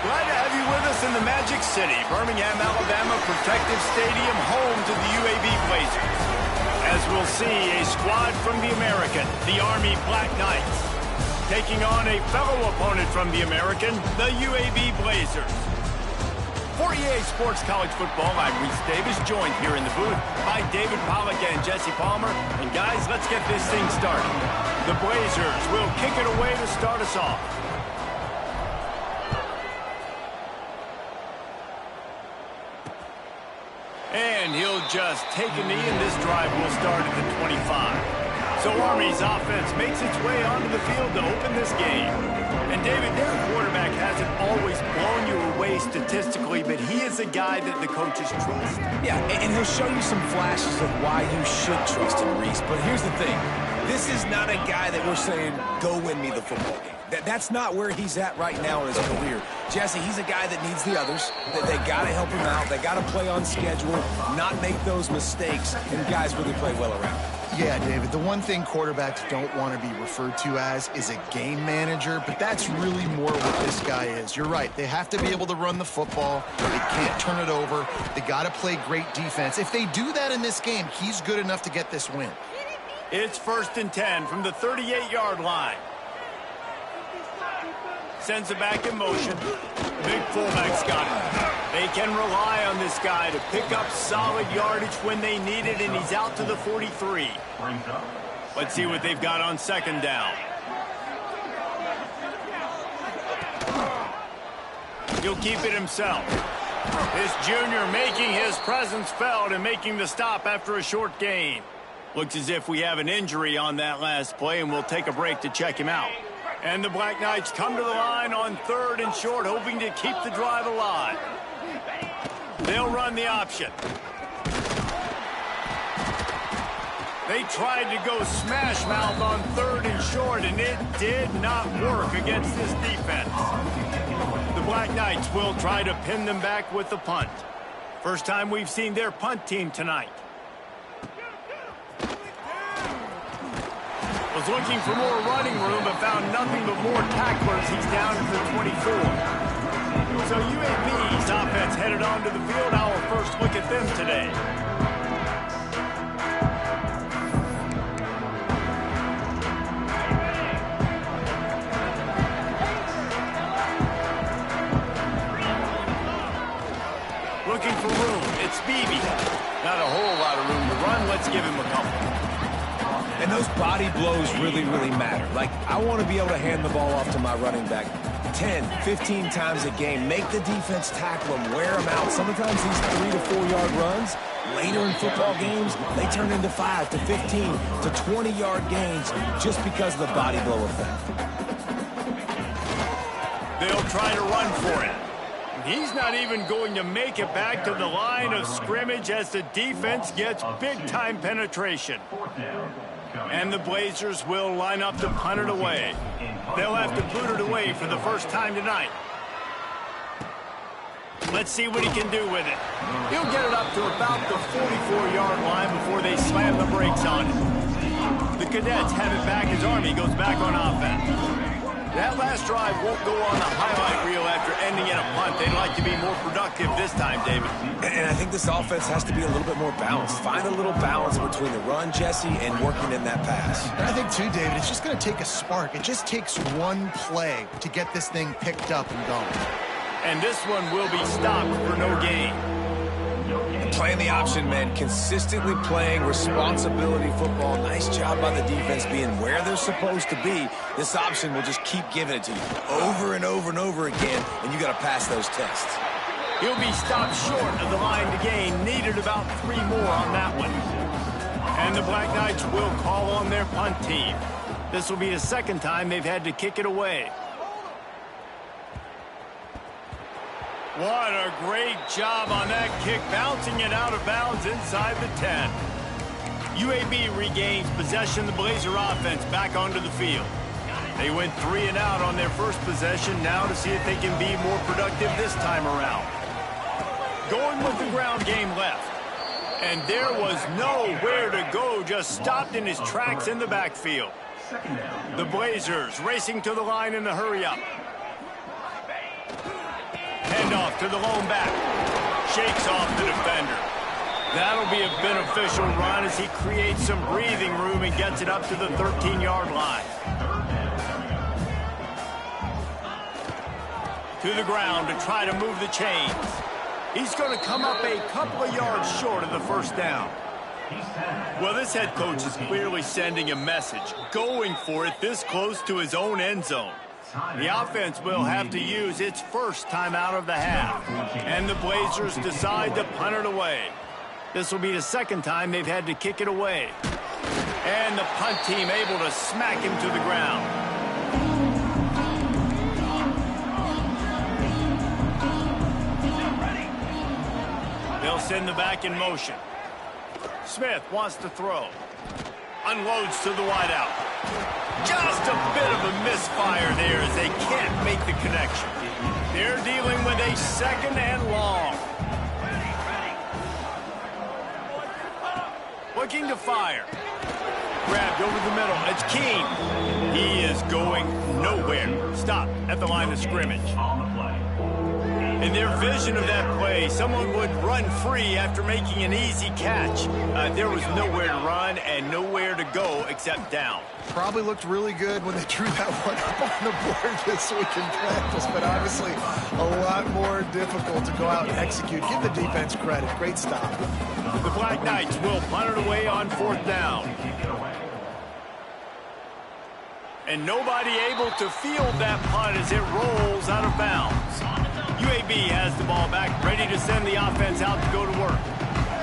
Glad to have you with us in the Magic City, Birmingham, Alabama, Protective Stadium, home to the UAB Blazers. As we'll see, a squad from the American, the Army Black Knights, taking on a fellow opponent from the American, the UAB Blazers. For EA Sports College Football, I'm Reese Davis, joined here in the booth by David Pollack and Jesse Palmer. And guys, let's get this thing started. The Blazers will kick it away to start us off. And he'll just take a knee, and this drive will start at the 25. So Army's offense makes its way onto the field to open this game. And David, their quarterback hasn't always blown you away statistically, but he is a guy that the coaches trust. Yeah, and he'll show you some flashes of why you should trust him, Reese. But here's the thing. This is not a guy that we're saying, go win me the football game. That's not where he's at right now in his career. Jesse, he's a guy that needs the others. They got to help him out. They got to play on schedule, not make those mistakes, and guys really play well around him. Yeah, David, the one thing quarterbacks don't want to be referred to as is a game manager, but that's really more what this guy is. You're right. They have to be able to run the football. They can't turn it over. They got to play great defense. If they do that in this game, he's good enough to get this win. It's 1st and 10 from the 38-yard line. Sends it back in motion. Big fullback's got it. They can rely on this guy to pick up solid yardage when they need it, and he's out to the 43. Let's see what they've got on 2nd down. He'll keep it himself. This junior making his presence felt and making the stop after a short gain. Looks as if we have an injury on that last play, and we'll take a break to check him out. And the Black Knights come to the line on 3rd and short, hoping to keep the drive alive. They'll run the option. They tried to go smash mouth on 3rd and short, and it did not work against this defense. The Black Knights will try to pin them back with the punt. First time we've seen their punt team tonight. Was looking for more running room, but found nothing but more tacklers. He's down to the 24. So UAB's offense headed onto the field. Our first look at them today. Looking for room. It's Beebe. Not a whole lot of room to run. Let's give him a couple. And those body blows really, really matter. Like, I want to be able to hand the ball off to my running back 10, 15 times a game. Make the defense tackle him, wear him out. Sometimes these 3 to 4 yard runs, later in football games, they turn into 5 to 15 to 20 yard gains just because of the body blow effect. They'll try to run for it. He's not even going to make it back to the line of scrimmage as the defense gets big-time penetration. And the Blazers will line up to punt it away. They'll have to boot it away for the first time tonight. Let's see what he can do with it. He'll get it up to about the 44-yard line before they slam the brakes on it. The Cadets have it back as Army goes back on offense. That last drive won't go on the highlight reel after ending in a punt. They'd like to be more productive this time, David. And I think this offense has to be a little bit more balanced. Find a little balance between the run, Jesse, and working in that pass. And I think, too, David, it's just going to take a spark. It just takes one play to get this thing picked up and going. And this one will be stopped for no gain. Playing the option, man. Consistently playing responsibility football. Nice job by the defense being where they're supposed to be. This option will just keep giving it to you over and over and over again, and you got to pass those tests. He'll be stopped short of the line to gain. Needed about 3 more on that one. And the Black Knights will call on their punt team. This will be the 2nd time they've had to kick it away. What a great job on that kick, bouncing it out of bounds inside the 10. UAB regains possession. The Blazer offense back onto the field. They went 3 and out on their first possession. Now to see if they can be more productive this time around. Going with the ground game left. And there was nowhere to go, just stopped in his tracks in the backfield. The Blazers racing to the line in the hurry-up. handoff to the lone back. Shakes off the defender. That'll be a beneficial run as he creates some breathing room and gets it up to the 13-yard line. To the ground to try to move the chains. He's going to come up a couple of yards short of the first down. Well, this head coach is clearly sending a message, going for it this close to his own end zone. The offense will have to use its first timeout of the half, and the Blazers decide to punt it away. This will be the second time they've had to kick it away. And the punt team able to smack him to the ground. They'll send the back in motion. Smith wants to throw. Unloads to the wideout. Just a bit of a misfire there as they can't make the connection. They're dealing with a second and long. Looking to fire. Grabbed over the middle. It's Keene. He is going nowhere. Stop at the line of scrimmage. In their vision of that play, someone would run free after making an easy catch. There was nowhere to run and nowhere to go except down. Probably looked really good when they drew that one up on the board this week in practice, but obviously a lot more difficult to go out and execute. Give the defense credit. Great stop. The Black Knights will punt it away on fourth down. And nobody able to field that punt as it rolls out of bounds. UAB has the ball back, ready to send the offense out to go to work.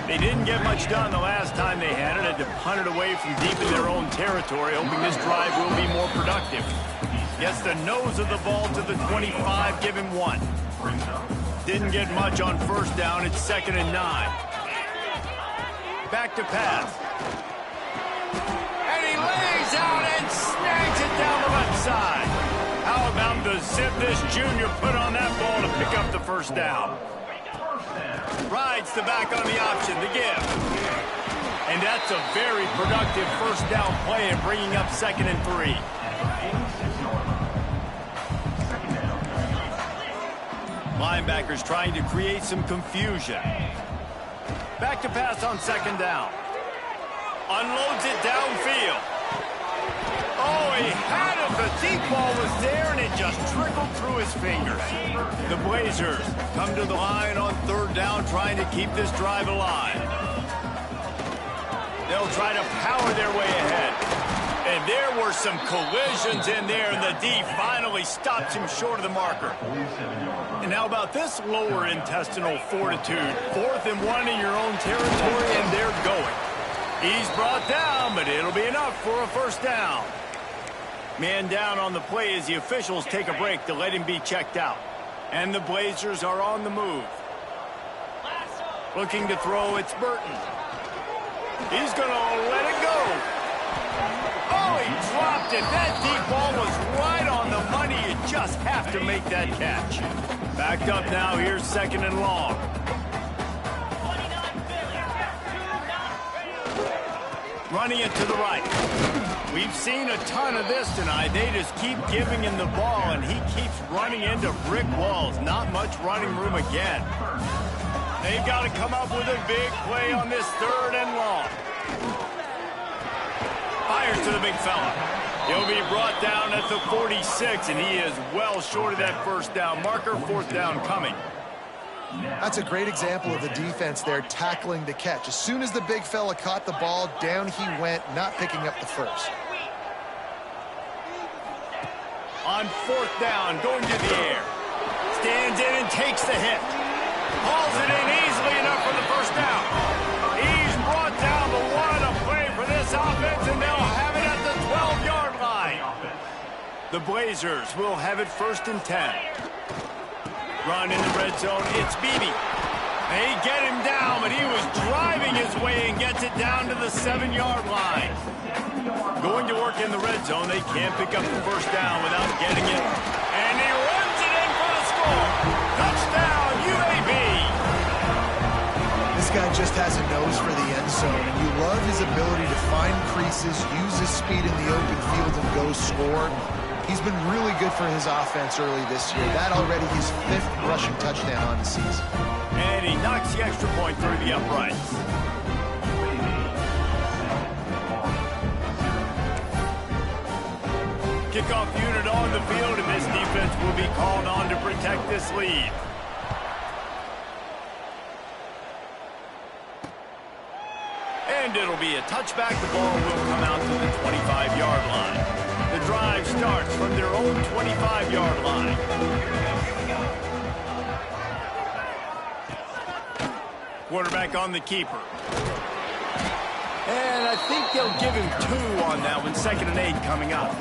They didn't get much done the last time they had it, had to punt it away from deep in their own territory, hoping this drive will be more productive. Gets the nose of the ball to the 25, give him one. Didn't get much on first down, it's 2nd and 9. Back to pass. And he lays out and snags it down the left side. How about the zip this junior put on that ball to pick up the first down? Rides the back on the option, the give. And that's a very productive first down play and bringing up 2nd and 3. Linebackers trying to create some confusion. Back to pass on 2nd down. Unloads it downfield. Oh, he had it. The deep ball was there, and it just trickled through his fingers. The Blazers come to the line on 3rd down, trying to keep this drive alive. They'll try to power their way ahead. And there were some collisions in there, and the D finally stops him short of the marker. And how about this lower intestinal fortitude? 4th and 1 in your own territory, and they're going. He's brought down, but it'll be enough for a first down. Man down on the play as the officials take a break to let him be checked out. And the Blazers are on the move. Looking to throw, it's Burton. He's going to let it go. Oh, he dropped it. That deep ball was right on the money. You just have to make that catch. Backed up now. Here's 2nd and long. Running it to the right. We've seen a ton of this tonight. They just keep giving him the ball, and he keeps running into brick walls. Not much running room again. They've got to come up with a big play on this 3rd and long. Fires to the big fella. He'll be brought down at the 46, and he is well short of that first down marker. 4th down coming. That's a great example of the defense there tackling the catch. As soon as the big fella caught the ball, down he went, not picking up the first. On 4th down, going to the air. Stands in and takes the hit. Hauls it in easily enough for the first down. He's brought down, but what a play for this offense, and they'll have it at the 12-yard line. The Blazers will have it 1st and 10. Run in the red zone, it's Beebe. They get him down, but he was driving his way and gets it down to the 7-yard line. Going to work in the red zone, they can't pick up the first down without getting it. And he runs it in for the score. Touchdown, UAB. This guy just has a nose for the end zone, and you love his ability to find creases, use his speed in the open field, and go score. He's been really good for his offense early this year. That already his 5th rushing touchdown on the season. And he knocks the extra point through the uprights. Kickoff unit on the field, and this defense will be called on to protect this lead. And it'll be a touchback. The ball will come out to the 25-yard line. The drive starts from their own 25-yard line. Quarterback on the keeper. And I think they'll give him 2 on that one. 2nd and 8 coming up.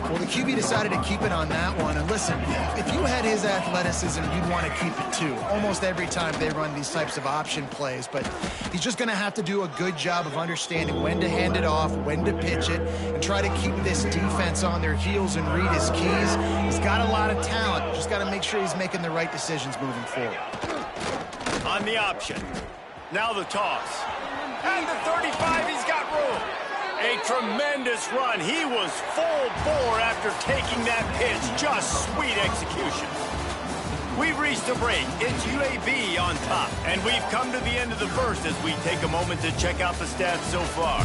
Well, the QB decided to keep it on that one. And listen, if you had his athleticism, you'd want to keep it too. Almost every time they run these types of option plays. But he's just going to have to do a good job of understanding when to hand it off, when to pitch it, and try to keep this defense on their heels and read his keys. He's got a lot of talent. Just got to make sure he's making the right decisions moving forward. On the option. Now the toss. And the 35, he's got room. A tremendous run. He was full bore after taking that pitch. Just sweet execution. We've reached a break. It's UAB on top. And we've come to the end of the first as we take a moment to check out the stats so far.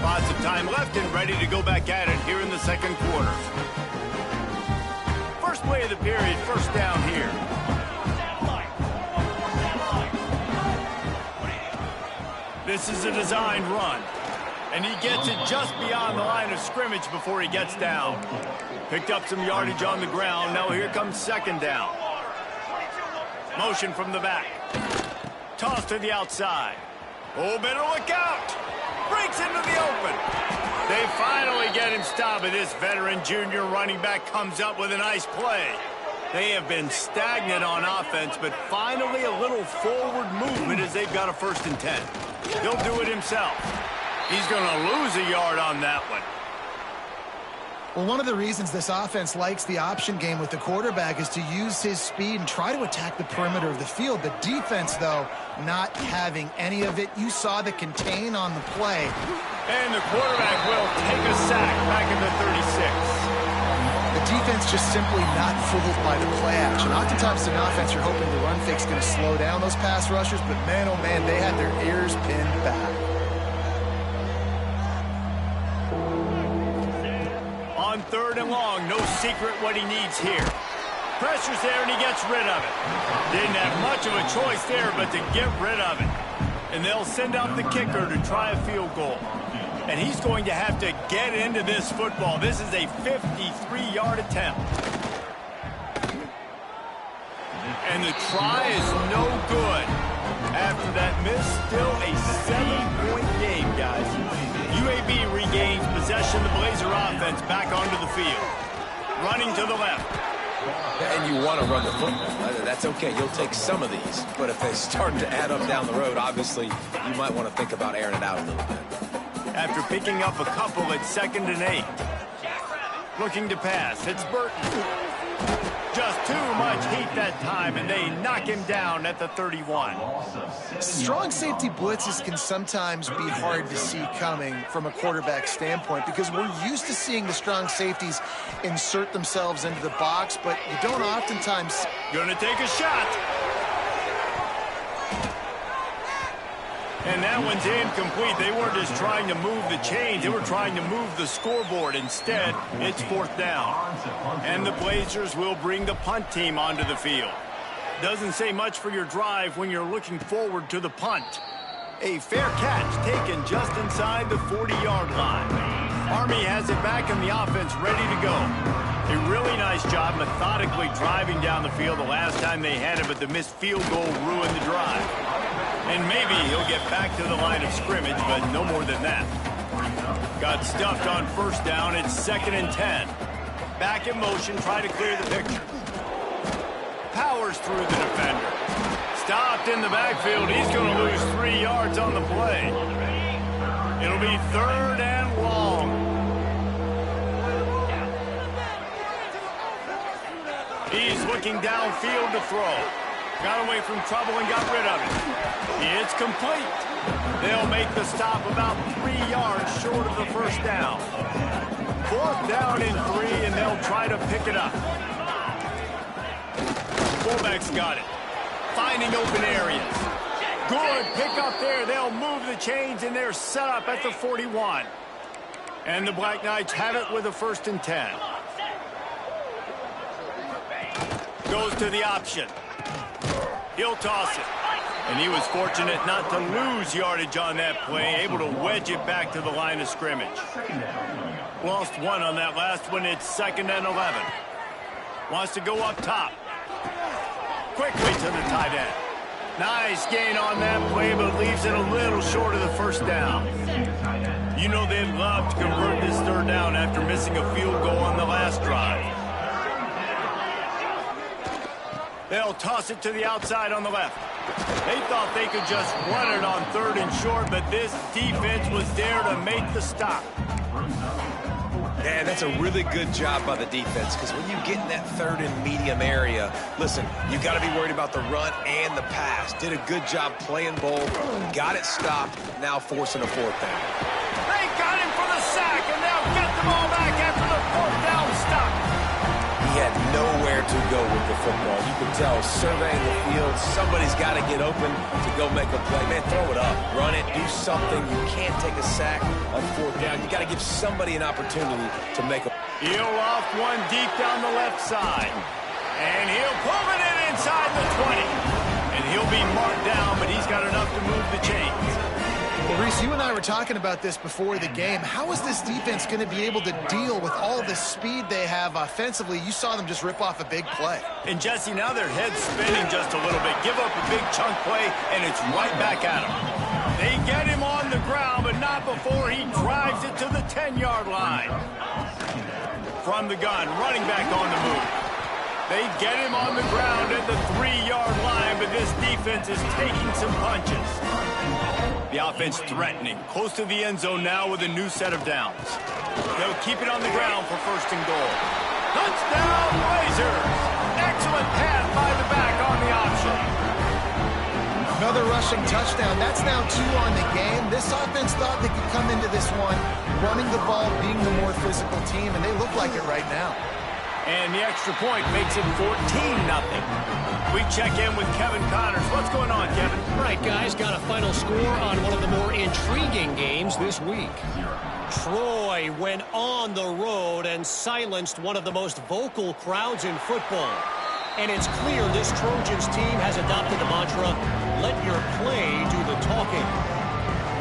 Lots of time left and ready to go back at it here in the second quarter. First play of the period, first down here. This is a designed run. And he gets it just beyond the line of scrimmage before he gets down. Picked up some yardage on the ground. Now here comes 2nd down. Motion from the back. Toss to the outside. Oh, better look out. Breaks into the open. They finally get him stopped. This veteran junior running back comes up with a nice play. They have been stagnant on offense, but finally a little forward movement as they've got a 1st and 10. He'll do it himself. He's going to lose a yard on that one. Well, one of the reasons this offense likes the option game with the quarterback is to use his speed and try to attack the perimeter of the field. The defense, though, not having any of it. You saw the contain on the play. And the quarterback will take a sack back at the 36. The defense just simply not fooled by the play action. Oftentimes in offense, you're hoping the run fake's going to slow down those pass rushers, but man, oh man, they had their ears pinned back. On 3rd and long, no secret what he needs here. Pressure's there and he gets rid of it. Didn't have much of a choice there but to get rid of it. And they'll send out the kicker to try a field goal. And he's going to have to get into this football. This is a 53-yard attempt. And the try is no good. After that miss, still a 7-point game, guys. UAB regains possession. The Blazer offense back onto the field. Running to the left. And you want to run the football. That's okay. You'll take some of these. But if they start to add up down the road, obviously, you might want to think about airing it out a little bit. After picking up a couple at 2nd and 8. Looking to pass. It's Burton. Just too much heat that time, and they knock him down at the 31. Strong safety blitzes can sometimes be hard to see coming from a quarterback standpoint because we're used to seeing the strong safeties insert themselves into the box, but you don't oftentimes... Gonna take a shot. And that one's incomplete. They weren't just trying to move the chains. They were trying to move the scoreboard. Instead, it's 4th down. And the Blazers will bring the punt team onto the field. Doesn't say much for your drive when you're looking forward to the punt. A fair catch taken just inside the 40-yard line. Army has it back and the offense ready to go. A really nice job methodically driving down the field the last time they had it, but the missed field goal ruined the drive. And maybe he'll get back to the line of scrimmage, but no more than that. Got stuffed on 1st down. It's 2nd and 10. Back in motion, try to clear the picture. Powers through the defender. Stopped in the backfield. He's going to lose 3 yards on the play. It'll be 3rd and long. He's looking downfield to throw. Got away from trouble and got rid of it. It's complete. They'll make the stop about 3 yards short of the first down. 4th down and 3, and they'll try to pick it up. Fullback's got it. Finding open areas. Good pick up there. They'll move the chains, and they're set up at the 41. And the Black Knights have it with a 1st and 10. Goes to the option. He'll toss it. And he was fortunate not to lose yardage on that play, able to wedge it back to the line of scrimmage. Lost 1 on that last one. It's 2nd and 11. Wants to go up top. Quickly to the tight end. Nice gain on that play, but leaves it a little short of the 1st down. You know they'd love to convert this 3rd down after missing a field goal on the last drive. They'll toss it to the outside on the left. They thought they could just run it on 3rd and short, but this defense was there to make the stop. Man, that's a really good job by the defense, because when you get in that 3rd and medium area, listen, you got to be worried about the run and the pass. Did a good job playing both, got it stopped, now forcing a 4th down. They got him for the sack, and they'll get the ball back after the 4th down stop. He had nowhere to go with the football. You can tell, surveying the field, somebody's got to get open to go make a play. Man, throw it up, run it, do something. You can't take a sack on 4th down. You got to give somebody an opportunity to make a... He'll off one deep down the left side. And he'll pull it in inside the 20. And he'll be marked down, but he's got enough to move the chains. Well, Reese, you and I were talking about this before the game. How is this defense going to be able to deal with all the speed they have offensively? You saw them just rip off a big play. And, Jesse, now their head's spinning just a little bit. Give up a big chunk play, and it's right back at them. They get him on the ground, but not before he drives it to the 10-yard line. From the gun, running back on the move. They get him on the ground at the 3-yard line, but this defense is taking some punches. The offense threatening, close to the end zone now with a new set of downs. They'll keep it on the ground for 1st and goal. Touchdown, Blazers! Excellent pass by the back on the option. Another rushing touchdown. That's now 2 on the game. This offense thought they could come into this one running the ball, being the more physical team, and they look like it right now. And the extra point makes it 14-0. We check in with Kevin Connors. What's going on, Kevin? All right, guys, got a final score on one of the more intriguing games this week. Troy went on the road and silenced one of the most vocal crowds in football. And it's clear this Trojans team has adopted the mantra, let your play do the talking.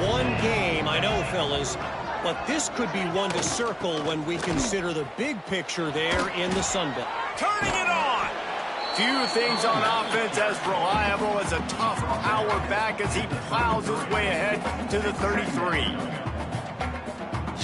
One game, I know, fellas, but this could be one to circle when we consider the big picture there in the Sun Belt. Turning it on! Few things on offense as reliable as a tough power back as he plows his way ahead to the 33.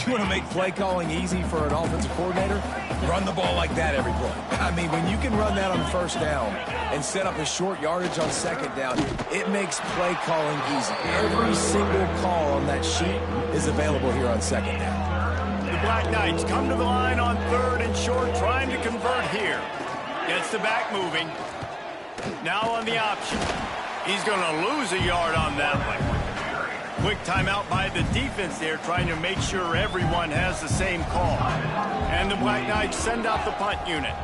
You want to make play calling easy for an offensive coordinator? Run the ball like that every play. I mean, when you can run that on 1st down and set up a short yardage on 2nd down, it makes play calling easy. Every single call on that sheet is available here on 2nd down. The Black Knights come to the line on 3rd and short, trying to convert here. Gets the back moving. Now on the option. He's going to lose a yard on that one. Quick timeout by the defense there, trying to make sure everyone has the same call. And the Black Knights send out the punt unit.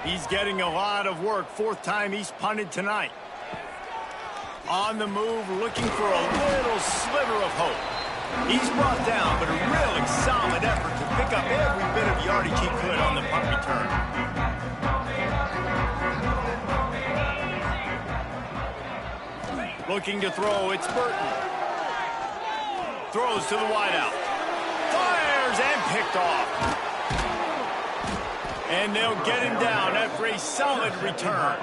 He's getting a lot of work. 4th time he's punted tonight. On the move, looking for a little sliver of hope. He's brought down, but a really solid effort to pick up every bit of yardage he could on the punt return. Looking to throw, it's Burton. Throws to the wideout. Fires and picked off. And they'll get him down after a solid return.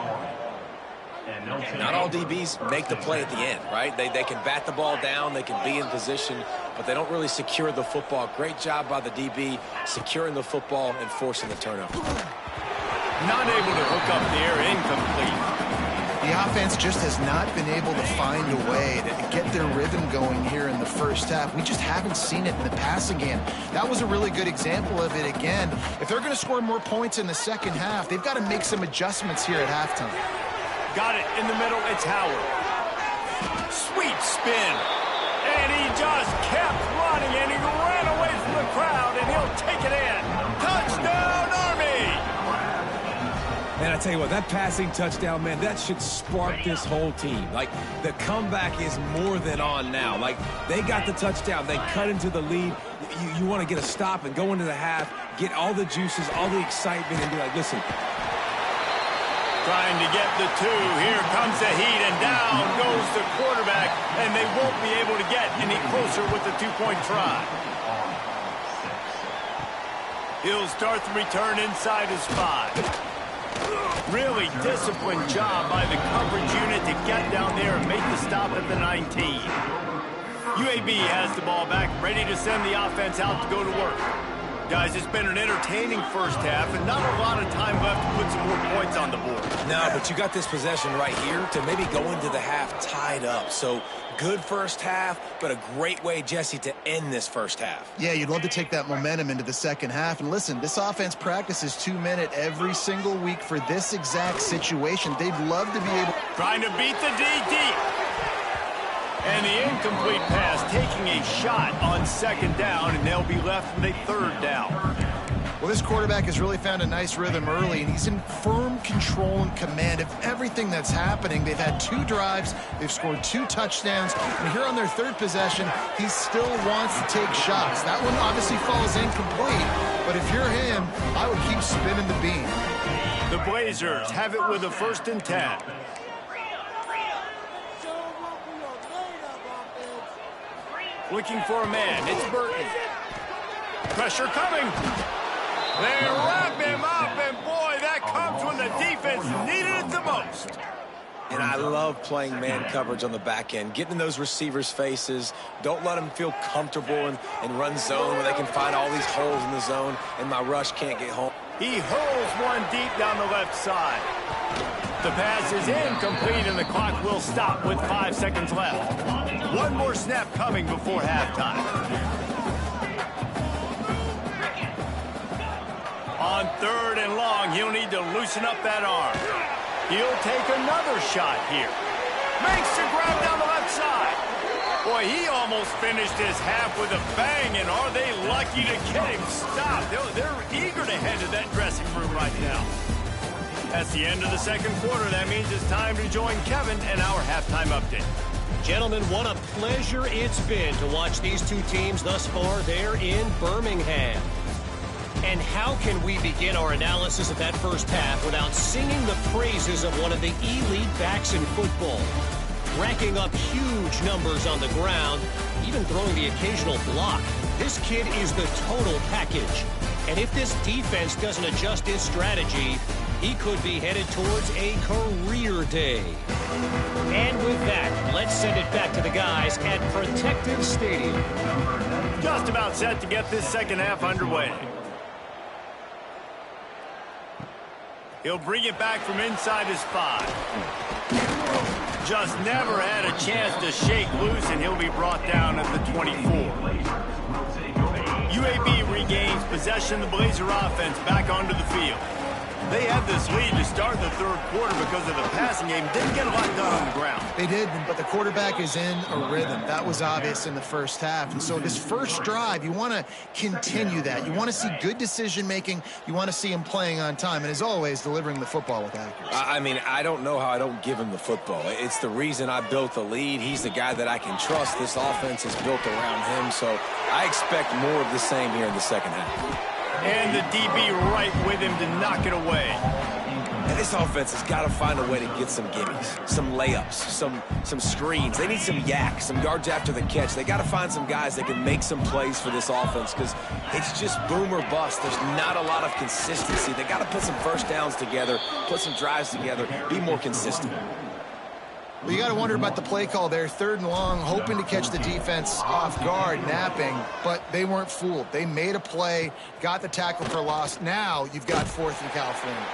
Not all DBs make the play at the end, right? They can bat the ball down, they can be in position, but they don't really secure the football. Great job by the DB securing the football and forcing the turnover. Not able to hook up there, incomplete. The offense just has not been able to find a way to get their rhythm going here in the 1st half. We just haven't seen it in the passing game. That was a really good example of it again. If they're going to score more points in the 2nd half, they've got to make some adjustments here at halftime. Got it in the middle. It's Howard. Sweet spin. And he just kept running, and he ran away from the crowd, and he'll take it in. Touchdown, Army! Man, I tell you what, that passing touchdown, man, that should spark this whole team. Like, the comeback is more than on now. Like, they got the touchdown. They cut into the lead. You want to get a stop and go into the half, get all the juices, all the excitement, and be like, listen. Trying to get the two. Here comes the heat, and down goes the quarterback, and they won't be able to get any closer with the two-point try. He'll start the return inside his 5. Really disciplined job by the coverage unit to get down there and make the stop at the 19. UAB has the ball back, ready to send the offense out to go to work. Guys, it's been an entertaining first half and not a lot of time left to put some more points on the board. No, but you got this possession right here to maybe go into the half tied up. So good first half, but a great way, Jesse, to end this first half. Yeah, you'd love to take that momentum into the second half. And listen, this offense practices 2-minute every single week for this exact situation. They'd love to be able... Trying to beat the DD. And the incomplete pass taking a shot on second down, and they'll be left with a third down. Well, this quarterback has really found a nice rhythm early, and he's in firm control and command of everything that's happening. They've had 2 drives. They've scored 2 touchdowns. And here on their third possession, he still wants to take shots. That one obviously falls incomplete, but if you're him, I would keep spinning the beam. The Blazers have it with a 1st and 10. Looking for a man. It's Burton. Pressure coming. They wrap him up, and boy, that comes when the defense needed it the most. And I love playing man coverage on the back end, getting in those receivers' faces. Don't let them feel comfortable and run zone where they can find all these holes in the zone, and my rush can't get home. He hurls one deep down the left side. The pass is incomplete, and the clock will stop with 5 seconds left. One more snap coming before halftime. On 3rd and long, he'll need to loosen up that arm. He'll take another shot here. Makes the grab down the left side. Boy, he almost finished his half with a bang, and are they lucky to get him stopped? They're eager to head to that dressing room right now. That's the end of the second quarter. That means it's time to join Kevin and our halftime update. Gentlemen, what a pleasure it's been to watch these two teams thus far there in Birmingham. And how can we begin our analysis of that first half without singing the praises of one of the elite backs in football? Racking up huge numbers on the ground, even throwing the occasional block. This kid is the total package. And if this defense doesn't adjust its strategy, he could be headed towards a career day. And with that, let's send it back to the guys at Protective Stadium. Just about set to get this second half underway. He'll bring it back from inside his 5. Just never had a chance to shake loose, and he'll be brought down at the 24. UAB regains possession of the Blazer offense back onto the field. They had this lead to start the third quarter because of the passing game. Didn't get a lot done on the ground. They did, but the quarterback is in a rhythm. That was obvious in the first half. And so this first drive, you want to continue that. You want to see good decision-making. You want to see him playing on time. And as always, delivering the football with accuracy. I mean, I don't know how I don't give him the football. It's the reason I built the lead. He's the guy that I can trust. This offense is built around him. So I expect more of the same here in the second half. And the DB right with him to knock it away. And this offense has got to find a way to get some gimmies, some layups, some screens. They need some yak, some yards after the catch. They got to find some guys that can make some plays for this offense because it's just boom or bust. There's not a lot of consistency. They got to put some first downs together, put some drives together, be more consistent. Well, you got to wonder about the play call there. 3rd and long, hoping to catch the defense off guard, napping, but they weren't fooled. They made a play, got the tackle for loss. Now you've got 4th and California.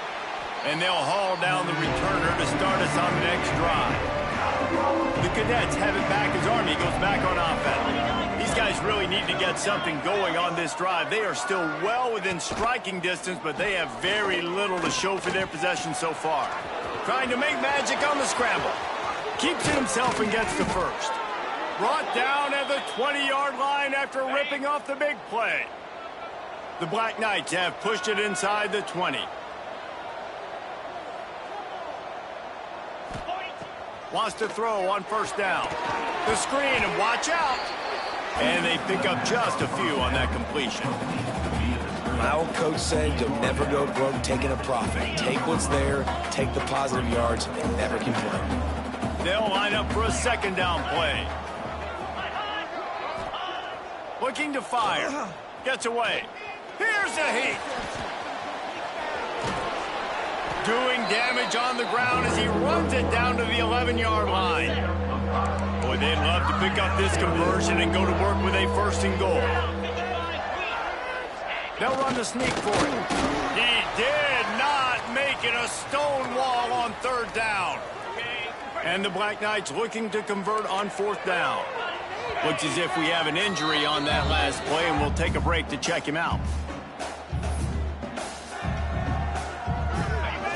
And they'll haul down the returner to start us on the next drive. The Cadets have it back as Army goes back on offense. These guys really need to get something going on this drive. They are still well within striking distance, but they have very little to show for their possession so far. Trying to make magic on the scramble. Keeps it himself and gets the first. Brought down at the 20-yard line after ripping off the big play. The Black Knights have pushed it inside the 20. Wants to throw on first down. The screen, and watch out. And they pick up just a few on that completion. My old coach said you'll never go broke taking a profit. Take what's there, take the positive yards, and never complain. They'll line up for a second down play. Looking to fire. Gets away. Here's a heat. Doing damage on the ground as he runs it down to the 11-yard line. Boy, they'd love to pick up this conversion and go to work with a first and goal. They'll run the sneak for it. He did not make it a stone wall on third down. And the Black Knights looking to convert on fourth down. Looks as if we have an injury on that last play, and we'll take a break to check him out.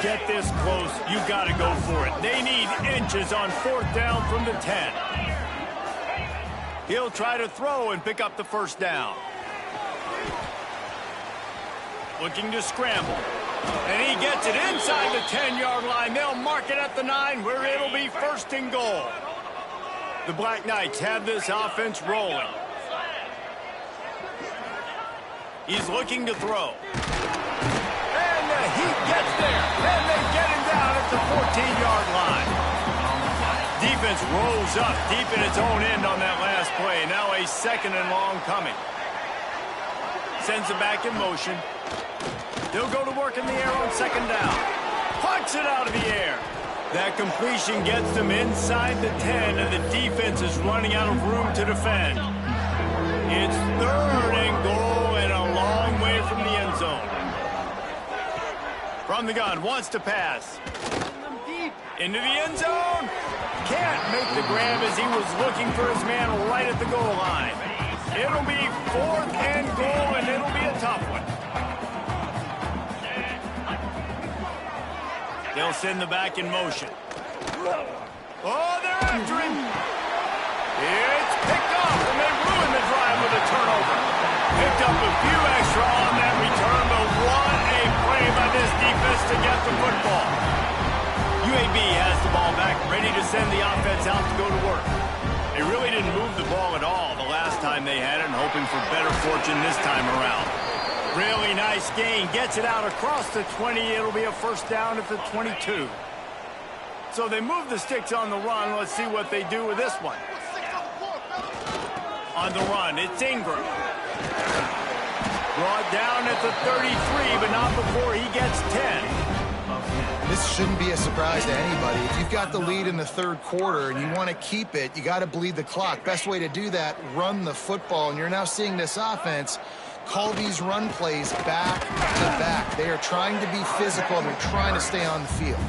Get this close, you got to go for it. They need inches on fourth down from the 10. He'll try to throw and pick up the first down. Looking to scramble. And he gets it inside the 10-yard line. They'll mark it at the 9 where it'll be first and goal. The Black Knights have this offense rolling. He's looking to throw. And the heat gets there. And they get him down at the 14-yard line. Defense rolls up deep in its own end on that last play. Now a second and long coming. Sends it back in motion. They'll go to work in the air on second down. Punts it out of the air. That completion gets them inside the 10, and the defense is running out of room to defend. It's third and goal and a long way from the end zone. From the gun, wants to pass. Into the end zone. Can't make the grab as he was looking for his man right at the goal line. It'll be fourth and goal, and it'll be a tough one. They'll send the back in motion. Oh, they're after him. It's picked off, and they ruin the drive with a turnover. Picked up a few extra on that return, but what a play by this defense to get the football. UAB has the ball back, ready to send the offense out to go to work. They really didn't move the ball at all the last time they had it, and hoping for better fortune this time around. Really nice gain. Gets it out across the 20. It'll be a first down at the 22. So they move the sticks on the run. Let's see what they do with this one. On the run, it's Ingram. Brought down at the 33, but not before he gets 10. This shouldn't be a surprise to anybody. If you've got the lead in the third quarter and you want to keep it, you got to bleed the clock. Best way to do that, run the football. And you're now seeing this offense call these run plays back to back. They are trying to be physical, and they're trying to stay on the field.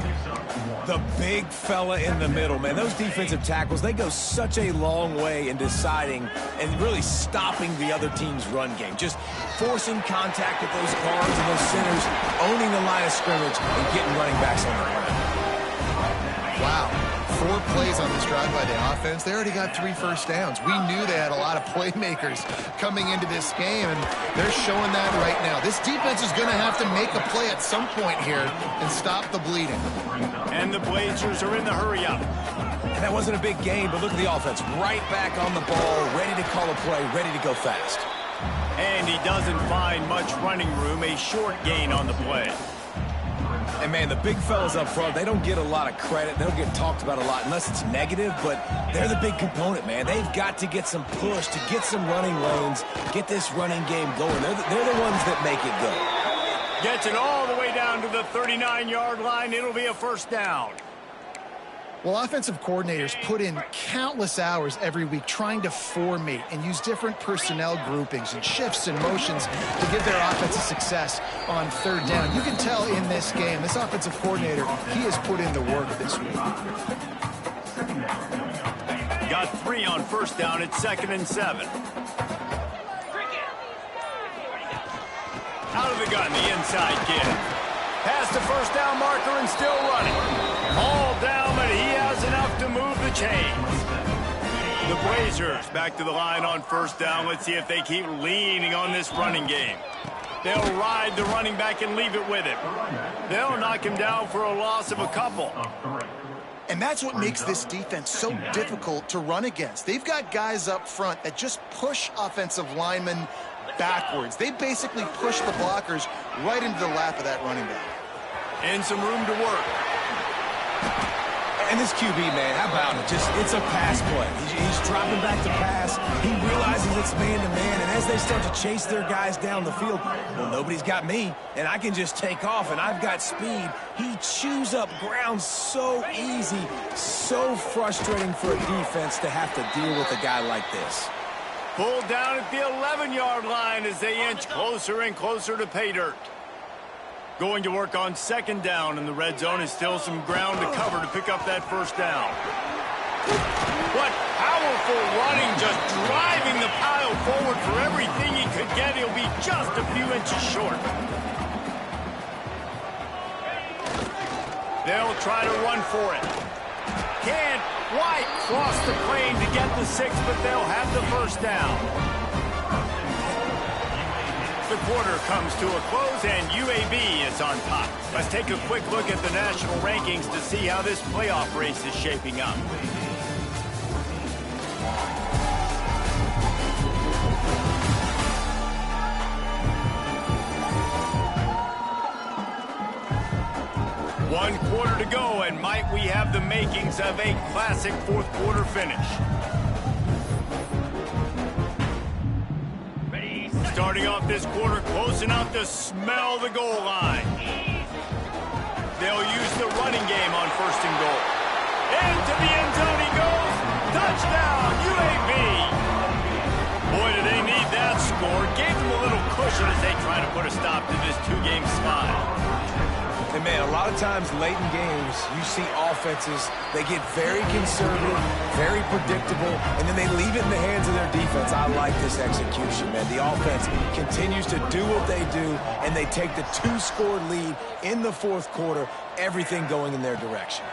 The big fella in the middle, man. Those defensive tackles, they go such a long way in deciding and really stopping the other team's run game. Just forcing contact with those guards and those centers, owning the line of scrimmage, and getting running backs on the run. Wow. 4 plays on this drive by the offense. They already got 3 first downs. We knew they had a lot of playmakers coming into this game, and they're showing that right now. This defense is going to have to make a play at some point here and stop the bleeding. And the Blazers are in the hurry-up. And that wasn't a big game, but look at the offense. Right back on the ball, ready to call a play, ready to go fast. And he doesn't find much running room. A short gain on the play. And, man, the big fellas up front, they don't get a lot of credit. They don't get talked about a lot unless it's negative, but they're the big component, man. They've got to get some push to get some running lanes, get this running game going. They're the ones that make it go. Gets it all the way down to the 39-yard line. It'll be a first down. Well, offensive coordinators put in countless hours every week trying to formate and use different personnel groupings and shifts and motions to give their offense a success on third down. You can tell in this game, this offensive coordinator, he has put in the work this week. Got 3 on first down at 2nd and 7. Out of the gun, the inside kid. Past the first down marker and still running. All down, but he has enough to move the chains. The Blazers back to the line on first down. Let's see if they keep leaning on this running game. They'll ride the running back and leave it with him. They'll knock him down for a loss of a couple. And that's what makes this defense so difficult to run against. They've got guys up front that just push offensive linemen backwards. They basically push the blockers right into the lap of that running back. And some room to work. And this QB, man, how about it? It's a pass play. He's dropping back to pass. He realizes it's man-to-man, and as they start to chase their guys down the field, well, nobody's got me, and I can just take off, and I've got speed. He chews up ground so easy, so frustrating for a defense to have to deal with a guy like this. Pulled down at the 11-yard line as they inch closer and closer to pay dirt. Going to work on second down in the red zone is still some ground to cover to pick up that first down. What powerful running, just driving the pile forward for everything he could get. He'll be just a few inches short. They'll try to run for it. Can't quite cross the plane to get the 6, but they'll have the first down. The quarter comes to a close, and UAB is on top. Let's take a quick look at the national rankings to see how this playoff race is shaping up. One quarter to go, and might we have the makings of a classic fourth quarter finish. Starting off this quarter close enough to smell the goal line. They'll use the running game on first and goal. Into the end zone he goes. Touchdown, UAB. Boy, do they need that score. Gave them a little cushion as they try to put a stop to this two-game slide. And, man, a lot of times late in games, you see offenses, they get very conservative, very predictable, and then they leave it in the hands of their defense. I like this execution, man. The offense continues to do what they do, and they take the 2-score lead in the fourth quarter, everything going in their direction.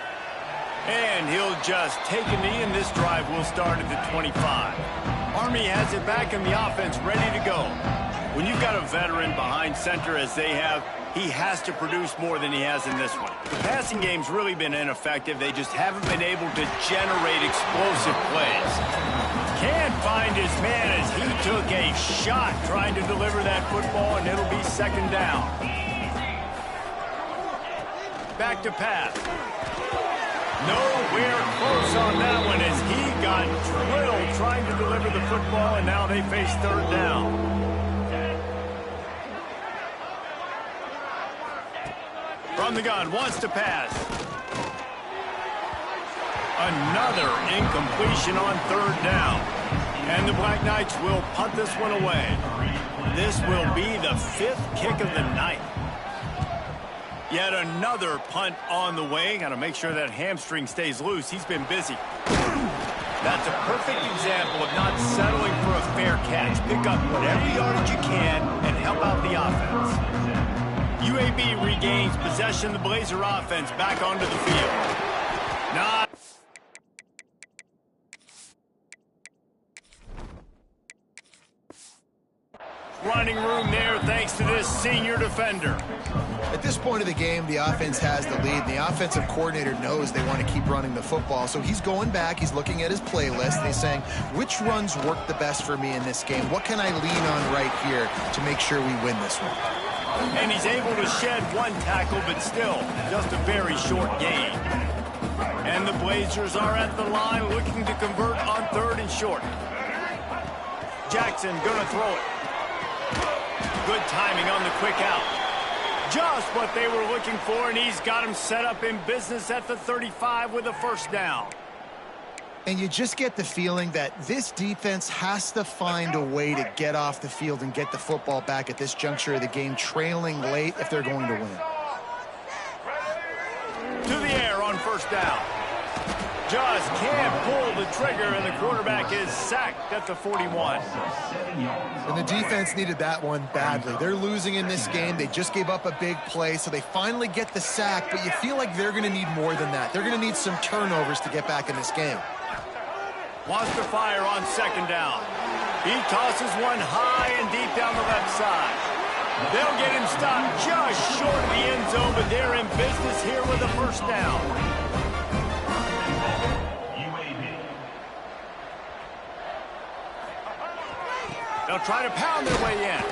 And he'll just take a knee, and this drive will start at the 25. Army has it back, and the offense ready to go. When you've got a veteran behind center as they have, he has to produce more than he has in this one. The passing game's really been ineffective. They just haven't been able to generate explosive plays. Can't find his man as he took a shot trying to deliver that football, and it'll be second down. Back to pass. Nowhere close on that one as he got drilled trying to deliver the football, and now they face third down. From the gun, wants to pass. Another incompletion on third down. And the Black Knights will punt this one away. This will be the 5th kick of the night. Yet another punt on the way. Got to make sure that hamstring stays loose. He's been busy. That's a perfect example of not settling for a fair catch. Pick up whatever yardage you can and help out the offense. UAB regains possession. The Blazer offense back onto the field. Not running room there thanks to this senior defender. At this point of the game, the offense has the lead. The offensive coordinator knows they want to keep running the football, so he's going back. He's looking at his playlist, and he's saying, which runs work the best for me in this game? What can I lean on right here to make sure we win this one? And he's able to shed one tackle, but still just a very short gain. And the Blazers are at the line looking to convert on third and short. Jackson gonna throw it. Good timing on the quick out. Just what they were looking for, and he's got him set up in business at the 35 with a first down. And you just get the feeling that this defense has to find a way to get off the field and get the football back at this juncture of the game, trailing late if they're going to win. To the air on first down. Just can't pull the trigger, and the quarterback is sacked at the 41. And the defense needed that one badly. They're losing in this game. They just gave up a big play, so they finally get the sack, but you feel like they're going to need more than that. They're going to need some turnovers to get back in this game. Wants to fire on second down. He tosses one high and deep down the left side. They'll get him stopped just short of the end zone, but they're in business here with a first down. They'll try to pound their way in.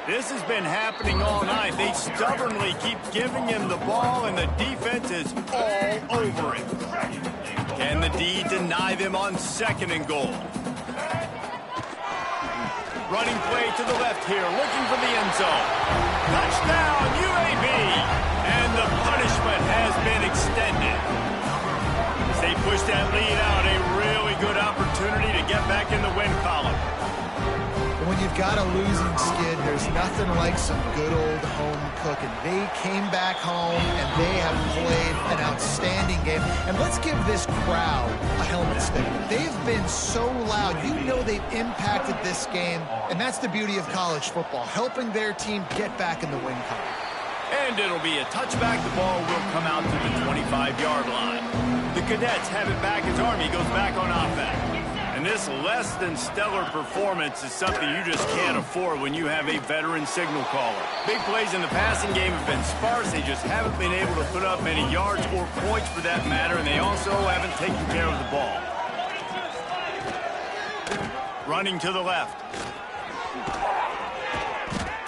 This has been happening all night. They stubbornly keep giving him the ball, and the defense is all over it. Can the D deny them on second and goal? Running play to the left here, looking for the end zone. Touchdown, UAB! And the punishment has been extended. As they push that lead out, a really good opportunity to get back in the win column. When you've got a losing skid, there's nothing like some good old home cooking. They came back home, and they have played an outstanding game. And let's give this crowd a helmet sticker. They've been so loud. You know they've impacted this game, and that's the beauty of college football, helping their team get back in the win column. And it'll be a touchback. The ball will come out to the 25-yard line. The Cadets have it back as Army goes back on offense. And this less-than-stellar performance is something you just can't afford when you have a veteran signal caller. Big plays in the passing game have been sparse. They just haven't been able to put up many yards or points for that matter, and they also haven't taken care of the ball. Running to the left.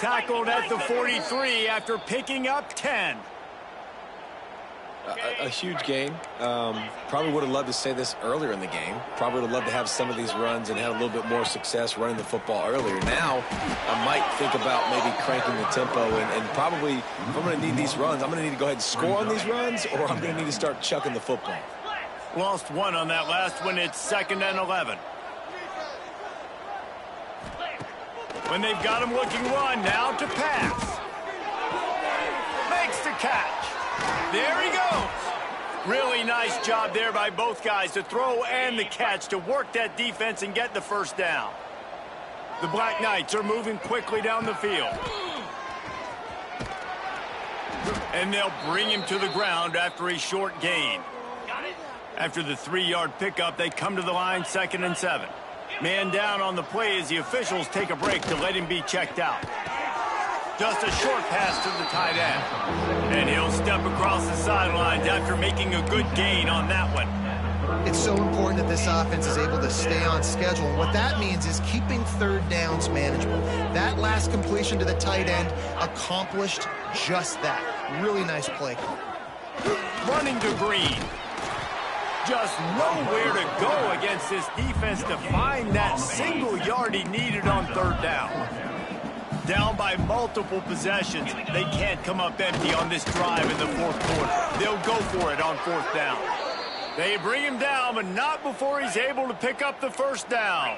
Tackled at the 43 after picking up 10. A huge game. Probably would have loved to say this earlier in the game. Probably would have loved to have some of these runs and have a little bit more success running the football earlier. Now, I might think about maybe cranking the tempo and probably, if I'm going to need these runs, I'm going to need to go ahead and score on these runs, or I'm going to need to start chucking the football. Lost one on that last one. It's 2nd and 11. When they've got him looking run, now to pass. Makes the catch. There he goes. Really nice job there by both guys to throw and the catch to work that defense and get the first down. The Black Knights are moving quickly down the field. And they'll bring him to the ground after a short gain. After the 3-yard pickup, they come to the line 2nd and 7. Man down on the play as the officials take a break to let him be checked out. Just a short pass to the tight end. And he'll step across the sidelines after making a good gain on that one. It's so important that this offense is able to stay on schedule. And what that means is keeping third downs manageable. That last completion to the tight end accomplished just that. Really nice play call. Running to Green. Just nowhere to go against this defense to find that single yard he needed on third down. Down by multiple possessions. They can't come up empty on this drive in the fourth quarter. They'll go for it on 4th down. They bring him down, but not before he's able to pick up the first down.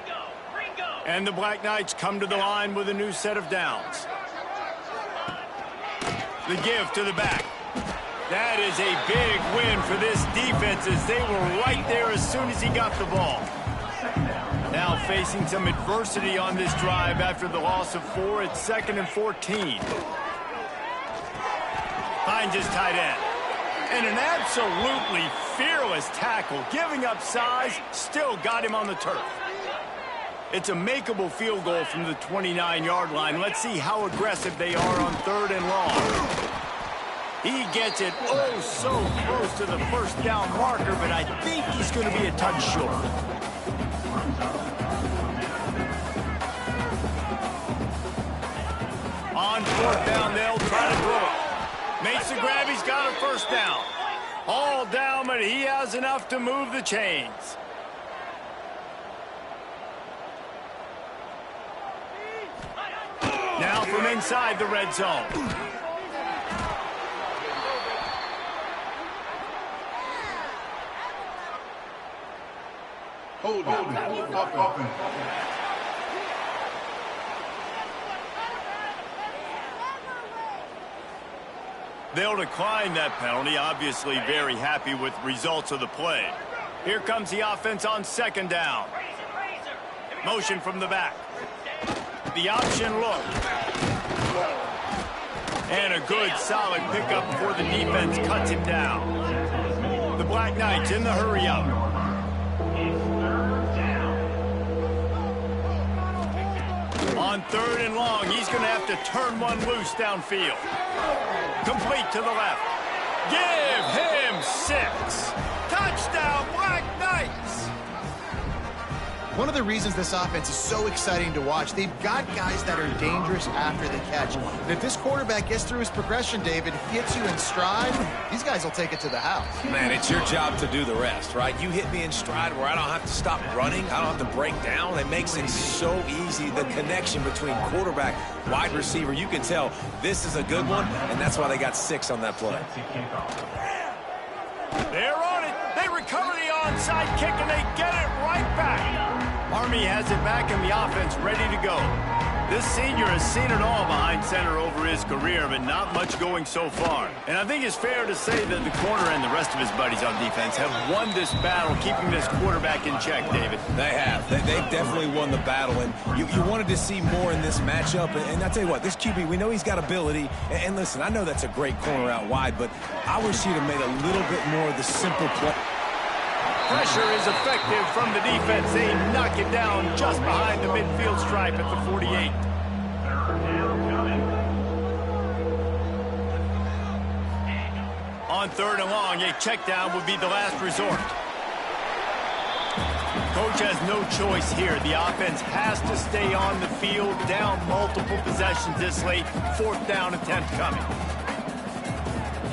And the Black Knights come to the line with a new set of downs. The give to the back. That is a big win for this defense as they were right there as soon as he got the ball. Now facing some adversity on this drive after the loss of 4. It's 2nd and 14. Finds his tight end. And an absolutely fearless tackle. Giving up size, still got him on the turf. It's a makeable field goal from the 29-yard line. Let's see how aggressive they are on 3rd and long. He gets it oh so close to the first down marker, but I think he's going to be a touch short. On 4th down, they'll try to throw it. Makes the grab, he's got a first down. All down, but he has enough to move the chains. Now from inside the red zone. Hold it. They'll decline that penalty, obviously very happy with results of the play. Here comes the offense on second down. Motion from the back. The option look. And a good, solid pickup before the defense cuts him down. The Black Knights in the hurry up. On third and long, he's going to have to turn one loose downfield. Complete to the left. Give him 6. Touchdown, Black Knights! One of the reasons this offense is so exciting to watch, they've got guys that are dangerous after the catch. And if this quarterback gets through his progression, David, hits you in stride, these guys will take it to the house. Man, it's your job to do the rest, right? You hit me in stride where I don't have to stop running. I don't have to break down. It makes it so easy. The connection between quarterback, wide receiver, you can tell this is a good one, and that's why they got 6 on that play. They're on it. They recover the onside kick, and they get it right back. Army has it back in the offense, ready to go. This senior has seen it all behind center over his career, but not much going so far. And I think it's fair to say that the corner and the rest of his buddies on defense have won this battle, keeping this quarterback in check, David. They have. They've definitely won the battle, and you wanted to see more in this matchup. And I tell you what, this QB, we know he's got ability. And listen, I know that's a great corner out wide, but I wish he'd have made a little bit more of the simple play. Pressure is effective from the defense. They knock it down just behind the midfield stripe at the 48. On third and long, a check down would be the last resort. Coach has no choice here. The offense has to stay on the field, down multiple possessions this late. 4th down attempt coming.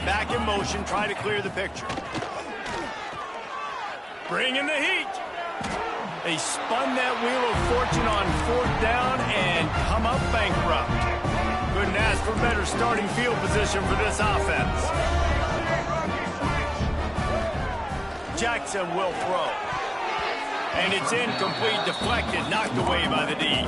Back in motion, try to clear the picture. Bring in the heat. They spun that wheel of fortune on 4th down and come up bankrupt. Couldn't ask for better starting field position for this offense. Jackson will throw. And it's incomplete, deflected, knocked away by the D.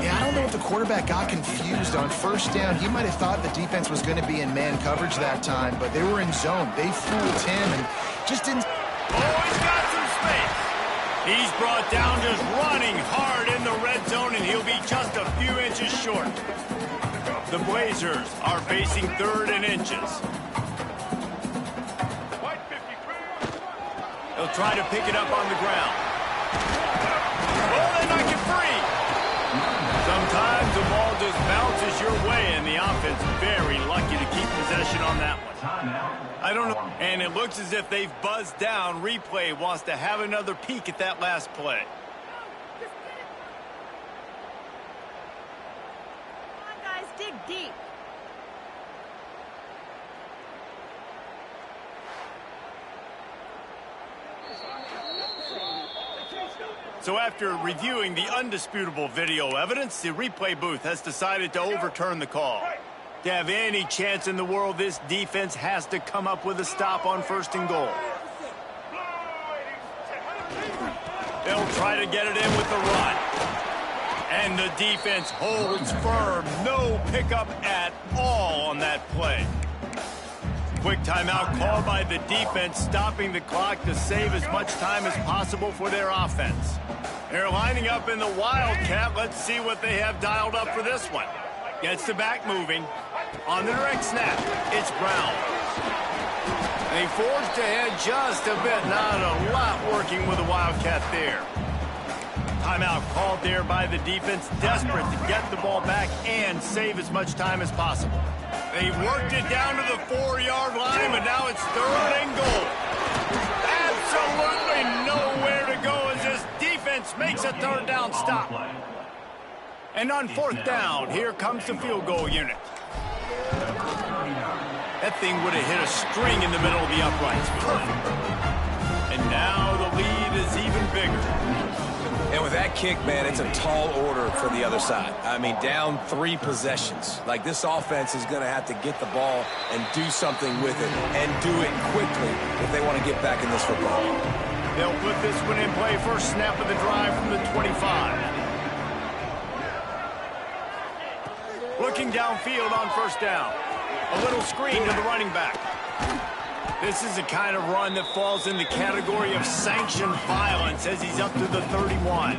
Yeah, I don't know if the quarterback got confused on 1st down. He might have thought the defense was going to be in man coverage that time, but they were in zone. They fooled him and just didn't... Oh, he's got some space. He's brought down just running hard in the red zone, and he'll be just a few inches short. The Blazers are facing 3rd and inches. They'll try to pick it up on the ground. Oh, they knock it free. Sometimes the ball just bounces your way, and the offense very lucky to keep possession on that one. I don't know. And it looks as if they've buzzed down. Replay wants to have another peek at that last play. Come on, guys, dig deep. So after reviewing the undisputable video evidence, the replay booth has decided to overturn the call. To have any chance in the world, this defense has to come up with a stop on 1st and goal. They'll try to get it in with the run. And the defense holds firm. No pickup at all on that play. Quick timeout called by the defense, stopping the clock to save as much time as possible for their offense. They're lining up in the Wildcat. Let's see what they have dialed up for this one. Gets the back moving. On the direct snap, it's Brown. They forged ahead just a bit. Not a lot working with the Wildcat there. Timeout called there by the defense, desperate to get the ball back and save as much time as possible. They've worked it down to the 4-yard line, but now it's 3rd and goal. Absolutely nowhere to go as this defense makes a 3rd down stop. And on 4th down, here comes the field goal unit. That thing would have hit a string in the middle of the uprights. Perfect. And now the lead is even bigger. And with that kick, man, it's a tall order for the other side. I mean, down 3 possessions. Like, this offense is going to have to get the ball and do something with it, and do it quickly if they want to get back in this football. They'll put this one in play. First snap of the drive from the 25. Looking downfield on 1st down. A little screen to the running back. This is the kind of run that falls in the category of sanctioned violence as he's up to the 31.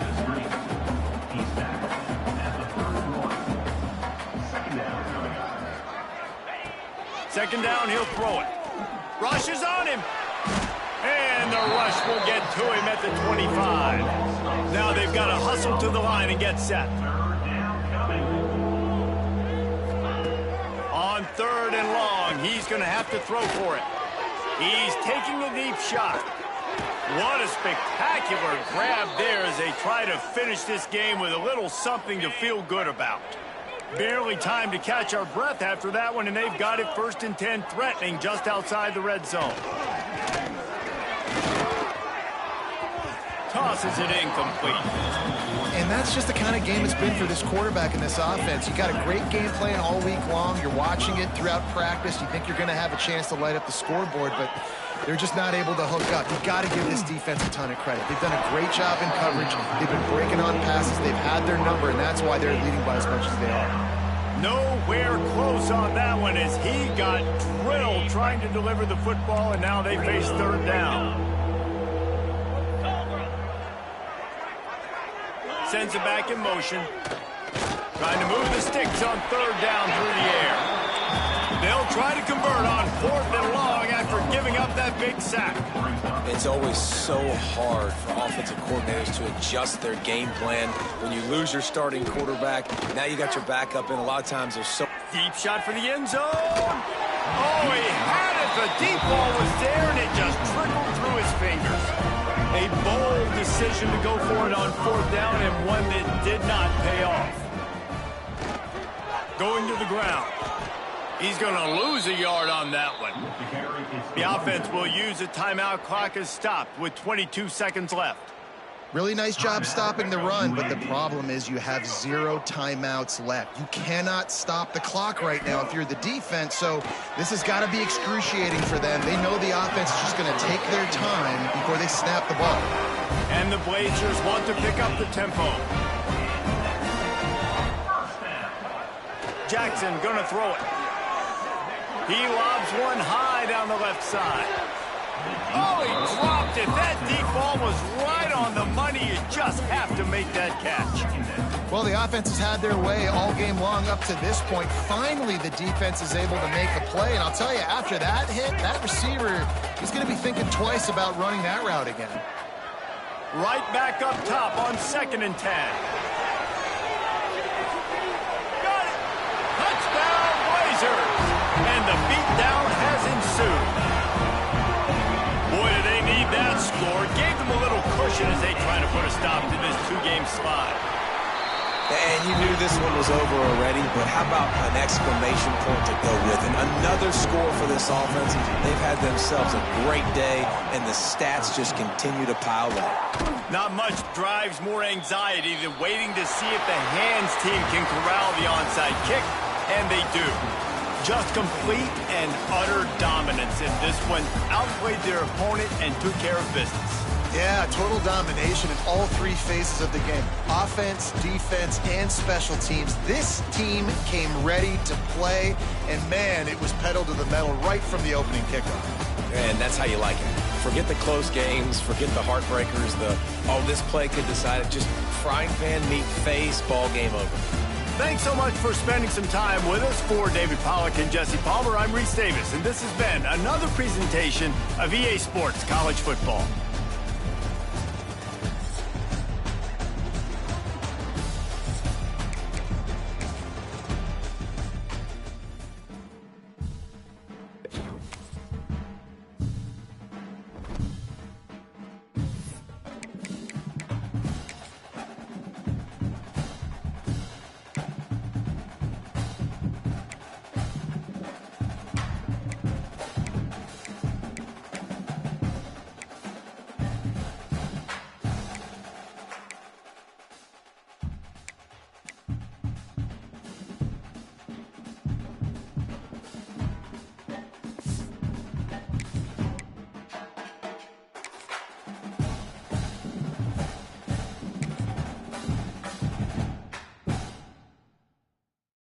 Second down, he'll throw it. Rush is on him. And the rush will get to him at the 25. Now they've got to hustle to the line and get set. On 3rd and long, he's going to have to throw for it. He's taking a deep shot. What a spectacular grab there as they try to finish this game with a little something to feel good about. Barely time to catch our breath after that one, and they've got it 1st and 10, threatening just outside the red zone. Tosses it incomplete. And that's just the kind of game it's been for this quarterback in this offense. You got a great game plan all week long. You're watching it throughout practice. You think you're going to have a chance to light up the scoreboard, but they're just not able to hook up. You've got to give this defense a ton of credit. They've done a great job in coverage. They've been breaking on passes. They've had their number, and that's why they're leading by as much as they are. Nowhere close on that one as he got drilled trying to deliver the football, and now they face 3rd down. Sends it back in motion. Trying to move the sticks on 3rd down through the air. They'll try to convert on 4th and long after giving up that big sack. It's always so hard for offensive coordinators to adjust their game plan. When you lose your starting quarterback, now you got your backup in. A lot of times there's so... Deep shot for the end zone. Oh, he had it. The deep ball was there, and it just trickled through his fingers. A bold decision to go for it on 4th down, and one that did not pay off. Going to the ground. He's going to lose a yard on that one. The offense will use a timeout. Clock is stopped with 22 seconds left. Really nice job stopping the run, but the problem is you have 0 timeouts left. You cannot stop the clock right now if you're the defense, so this has got to be excruciating for them. They know the offense is just going to take their time before they snap the ball. And the Blazers want to pick up the tempo. Jackson going to throw it. He lobs one high down the left side. Oh, he dropped it. That deep ball was right on the money. You just have to make that catch. Well, the offense has had their way all game long up to this point. Finally, the defense is able to make a play. And I'll tell you, after that hit, that receiver is going to be thinking twice about running that route again. Right back up top on 2nd and 10. Got it. Touchdown, Blazers. And the beatdown has ensued. Boy, do they need that score. Gave them a little cushion as they try to put a stop to this 2-game slide. And you knew this one was over already, but how about an exclamation point to go with it? Another score for this offense. They've had themselves a great day, and the stats just continue to pile up. Not much drives more anxiety than waiting to see if the hands team can corral the onside kick, and they do. Just complete and utter dominance in this one. Outplayed their opponent and took care of business. Yeah, total domination in all 3 phases of the game. Offense, defense, and special teams. This team came ready to play, and man, it was pedal to the metal right from the opening kickoff. And that's how you like it. Forget the close games, forget the heartbreakers, oh, this play could decide it. Just frying pan meet face, ball game over. Thanks so much for spending some time with us. For David Pollack and Jesse Palmer, I'm Reese Davis, and this has been another presentation of EA Sports College Football.